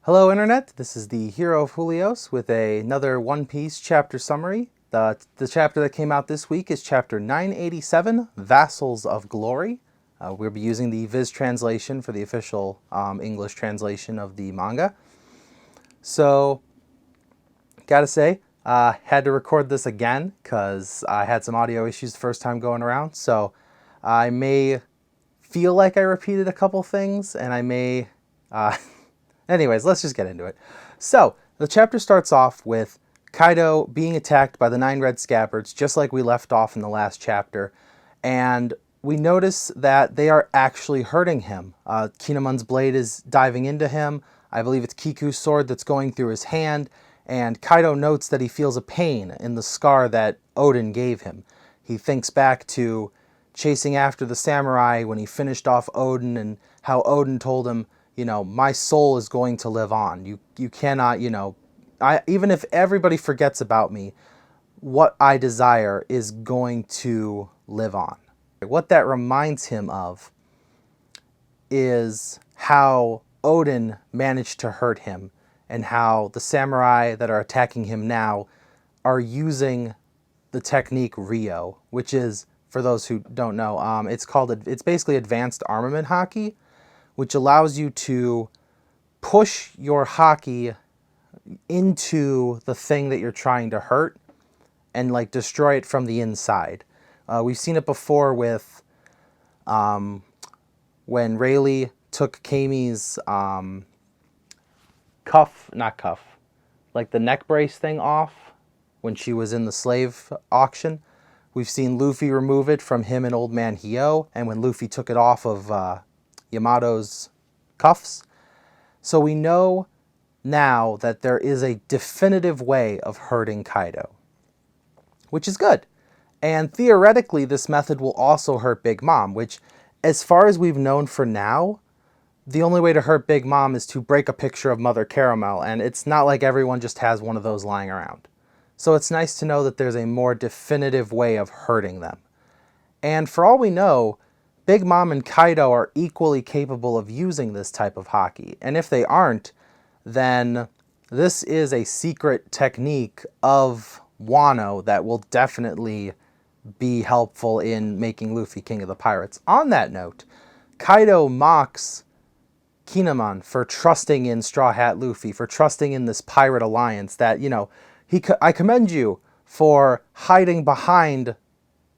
Hello Internet, this is the Hero of Julios with another One Piece chapter summary. The chapter that came out this week is chapter 987, Vassals of Glory. We'll be using the Viz translation for the official English translation of the manga. So, gotta say, had to record this again because I had some audio issues the first time going around. So, I may feel like I repeated a couple things and I may... Anyways, let's just get into it. So, the chapter starts off with Kaido being attacked by the 9 red scabbards, just like we left off in the last chapter. And we notice that they are actually hurting him. Kinemon's blade is diving into him. I believe it's Kiku's sword that's going through his hand. And Kaido notes that he feels a pain in the scar that Odin gave him. He thinks back to chasing after the samurai when he finished off Odin and how Odin told him, you know, my soul is going to live on. You cannot, even if everybody forgets about me, what I desire is going to live on. What that reminds him of is how Odin managed to hurt him and how the samurai that are attacking him now are using the technique Ryo, which is, for those who don't know, it's basically advanced armament haki, which allows you to push your haki into the thing that you're trying to hurt and like destroy it from the inside. We've seen it before with when Rayleigh took Kami's like the neck brace thing off when she was in the slave auction. We've seen Luffy remove it from him and Old Man Hio, and when Luffy took it off of Yamato's cuffs. So we know now that there is a definitive way of hurting Kaido, which is good. And theoretically, this method will also hurt Big Mom, which, as far as we've known for now, the only way to hurt Big Mom is to break a picture of Mother Caramel, and it's not like everyone just has one of those lying around. So it's nice to know that there's a more definitive way of hurting them. And for all we know, Big Mom and Kaido are equally capable of using this type of haki. And if they aren't, then this is a secret technique of Wano that will definitely be helpful in making Luffy king of the pirates. On that note, Kaido mocks Kinemon for trusting in Straw Hat Luffy, for trusting in this pirate alliance that, I commend you for hiding behind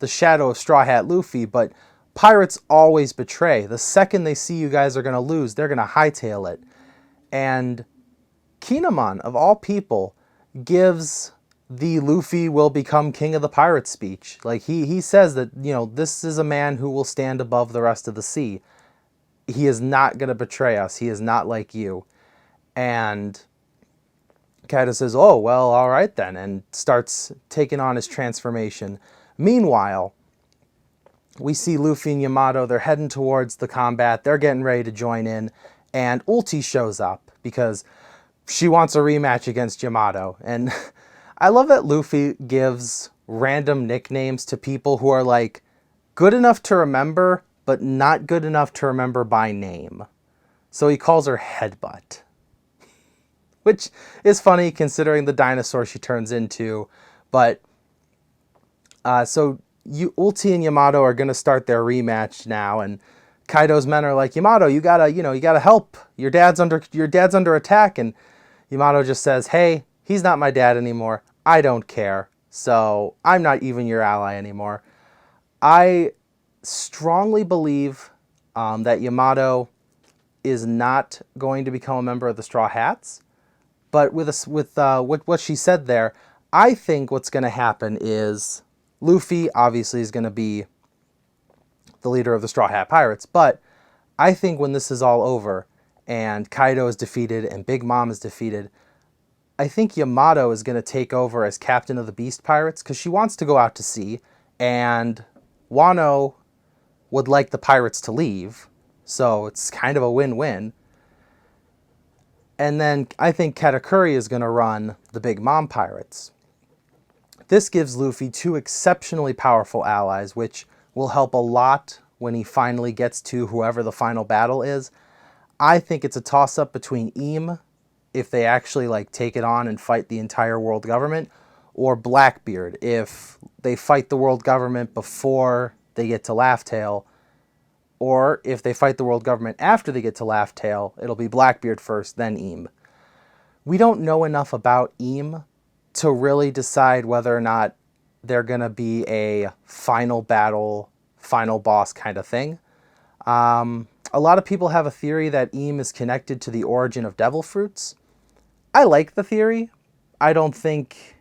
the shadow of Straw Hat Luffy, but pirates always betray. The second they see you guys are going to lose, they're going to hightail it. And Kinemon, of all people, gives the Luffy will become king of the pirates speech. Like, he says that, this is a man who will stand above the rest of the sea. He is not going to betray us. He is not like you. And Kaido says, oh, well, all right then, and starts taking on his transformation. Meanwhile, we see Luffy and Yamato, they're heading towards the combat, they're getting ready to join in, and Ulti shows up because she wants a rematch against Yamato. And I love that Luffy gives random nicknames to people who are like good enough to remember, but not good enough to remember by name. So he calls her Headbutt, which is funny considering the dinosaur she turns into. But Ulti and Yamato are going to start their rematch now, and Kaido's men are like, Yamato, you gotta help. Your dad's under attack, and Yamato just says, hey, he's not my dad anymore. I don't care. So I'm not even your ally anymore. I strongly believe that Yamato is not going to become a member of the Straw Hats, but with what she said there, I think what's going to happen is Luffy obviously is going to be the leader of the Straw Hat Pirates, but I think when this is all over and Kaido is defeated and Big Mom is defeated, I think Yamato is going to take over as captain of the Beast Pirates because she wants to go out to sea, and Wano would like the pirates to leave, so it's kind of a win-win. And then I think Katakuri is going to run the Big Mom Pirates. This gives Luffy 2 exceptionally powerful allies, which will help a lot when he finally gets to whoever the final battle is. I think it's a toss-up between Im if they actually like take it on and fight the entire world government, or Blackbeard if they fight the world government before they get to Laugh Tale, or if they fight the world government after they get to Laugh Tale, it'll be Blackbeard first, then Eam. We don't know enough about Eam to really decide whether or not they're going to be a final battle, final boss kind of thing. A lot of people have a theory that Eam is connected to the origin of devil fruits. I like the theory. I don't think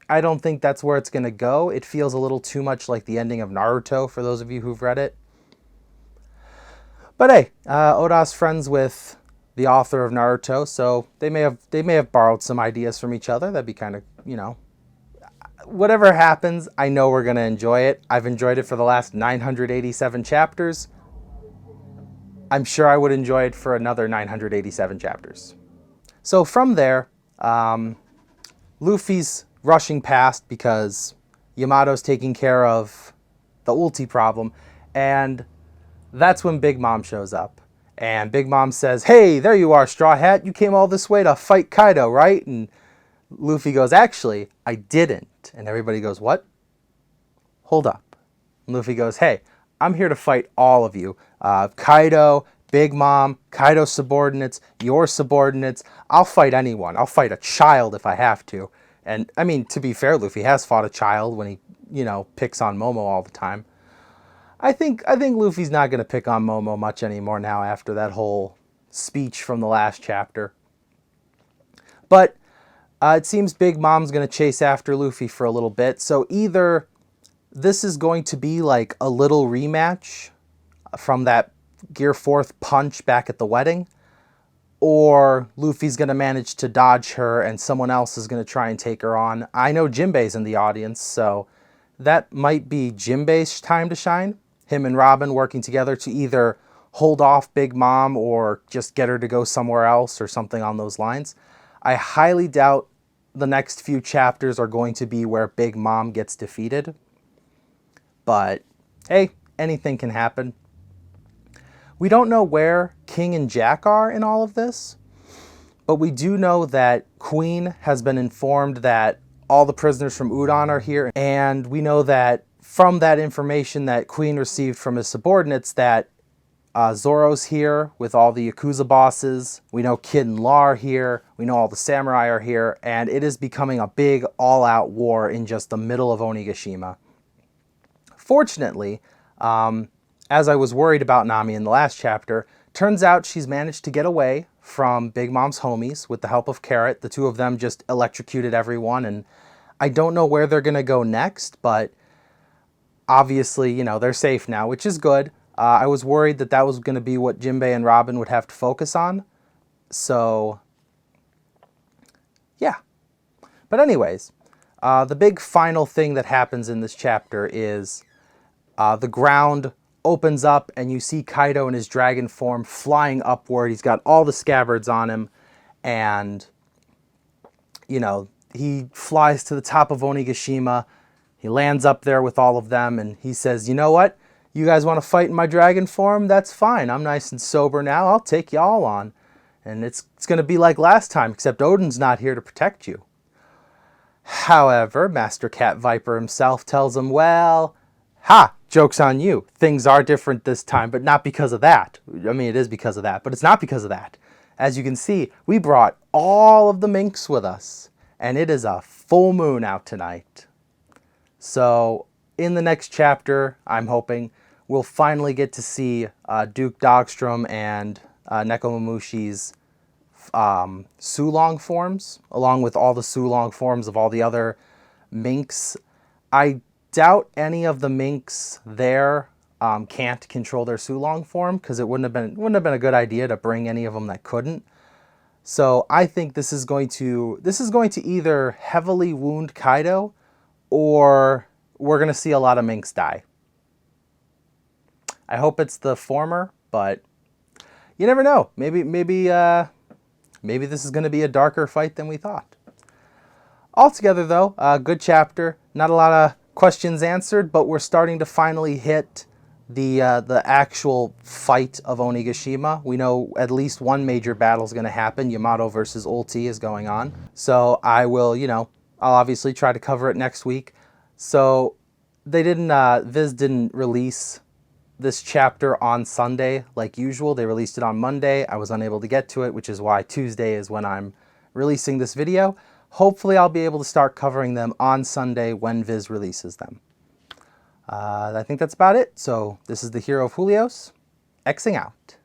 that's where it's going to go. It feels a little too much like the ending of Naruto for those of you who've read it. But hey, Oda's friends with the author of Naruto, so they may have borrowed some ideas from each other. That'd be kind of, whatever happens, I know we're going to enjoy it. I've enjoyed it for the last 987 chapters. I'm sure I would enjoy it for another 987 chapters. So from there, Luffy's rushing past because Yamato's taking care of the ulti problem, and that's when Big Mom shows up. And Big Mom says, "Hey, there you are, Straw Hat. You came all this way to fight Kaido, right?" And Luffy goes, "Actually, I didn't." And everybody goes, "What? Hold up." And Luffy goes, "Hey, I'm here to fight all of you. Kaido, Big Mom, Kaido's subordinates, your subordinates. I'll fight anyone. I'll fight a child if I have to." And, I mean, to be fair, Luffy has fought a child when he, picks on Momo all the time. I think Luffy's not going to pick on Momo much anymore now after that whole speech from the last chapter. But it seems Big Mom's going to chase after Luffy for a little bit. So either this is going to be like a little rematch from that Gear 4th punch back at the wedding, or Luffy's going to manage to dodge her and someone else is going to try and take her on. I know Jinbei's in the audience, so that might be Jinbei's time to shine. Him and Robin working together to either hold off Big Mom or just get her to go somewhere else or something on those lines. I highly doubt the next few chapters are going to be where Big Mom gets defeated. But hey, anything can happen. We don't know where King and Jack are in all of this, but we do know that Queen has been informed that all the prisoners from Udon are here, and we know that from that information that Queen received from his subordinates that Zoro's here with all the Yakuza bosses. We know Kid and Law are here. We know all the samurai are here, and it is becoming a big all-out war in just the middle of Onigashima. Fortunately, as I was worried about Nami in the last chapter, turns out she's managed to get away from Big Mom's homies with the help of Carrot. The two of them just electrocuted everyone, and I don't know where they're going to go next, but obviously, they're safe now, which is good. I was worried that that was going to be what Jinbei and Robin would have to focus on. So, yeah. But anyways, the big final thing that happens in this chapter is the ground opens up and you see Kaido in his dragon form flying upward. He's got all the scabbards on him, and, he flies to the top of Onigashima. He lands up there with all of them, and he says, "You know what? You guys want to fight in my dragon form? That's fine. I'm nice and sober now. I'll take you all on. And it's going to be like last time, except Odin's not here to protect you." However, Master Cat Viper himself tells him, "Well, joke's on you. Things are different this time, but not because of that." I mean, it is because of that, but it's not because of that. As you can see, we brought all of the minks with us, and it is a full moon out tonight. So in the next chapter, I'm hoping we'll finally get to see Duke Dogstrom and Nekomamushi's Sulong forms, along with all the Sulong forms of all the other minks. I doubt any of the minks there can't control their Sulong form, because it wouldn't have been a good idea to bring any of them that couldn't. So I think this is going to either heavily wound Kaido, or we're going to see a lot of minks die. I hope it's the former, but you never know. Maybe this is going to be a darker fight than we thought. Altogether, though, a good chapter. Not a lot of questions answered, but we're starting to finally hit the actual fight of Onigashima. We know at least one major battle is going to happen. Yamato versus Ulti is going on. So I will, I'll obviously try to cover it next week. So they didn't, Viz didn't release this chapter on Sunday like usual. They released it on Monday. I was unable to get to it, which is why Tuesday is when I'm releasing this video. Hopefully I'll be able to start covering them on Sunday when Viz releases them. I think that's about it. So this is the Hero of Julios, Xing out.